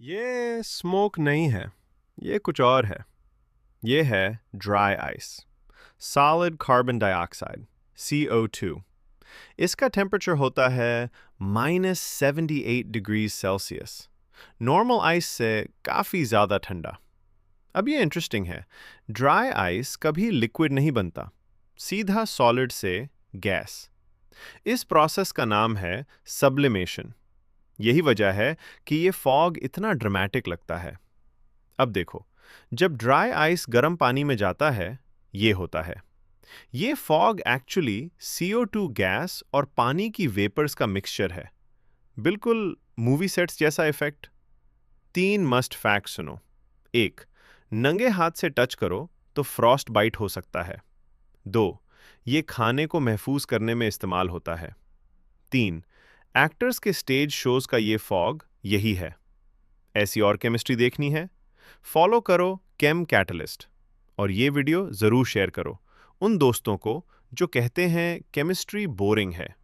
ये स्मोक नहीं है। ये कुछ और है। ये है dry ice, solid carbon dioxide, CO2। इसका टेम्परेचर होता है -78 डिग्रीज सेल्सियस। नॉर्मल आइस से काफ़ी ज़्यादा ठंडा। अब ये इंटरेस्टिंग है। ड्राई आइस कभी लिक्विड नहीं बनता, सीधा सॉलिड से गैस। इस प्रोसेस का नाम है सब्लिमेशन। यही वजह है कि ये फॉग इतना ड्रामेटिक लगता है। अब देखो, जब ड्राई आइस गर्म पानी में जाता है, ये होता है। ये फॉग एक्चुअली CO2 गैस और पानी की वेपर्स का मिक्सचर है। बिल्कुल मूवी सेट्स जैसा इफेक्ट। 3 मस्ट फैक्ट सुनो। 1, नंगे हाथ से टच करो तो फ्रॉस्ट बाइट हो सकता है। 2, ये खाने को महफूज करने में इस्तेमाल होता है। 3, एक्टर्स के स्टेज शोज का ये फॉग यही है। ऐसी और केमिस्ट्री देखनी है? फॉलो करो केम कैटलिस्ट। और ये वीडियो ज़रूर शेयर करो उन दोस्तों को जो कहते हैं केमिस्ट्री बोरिंग है।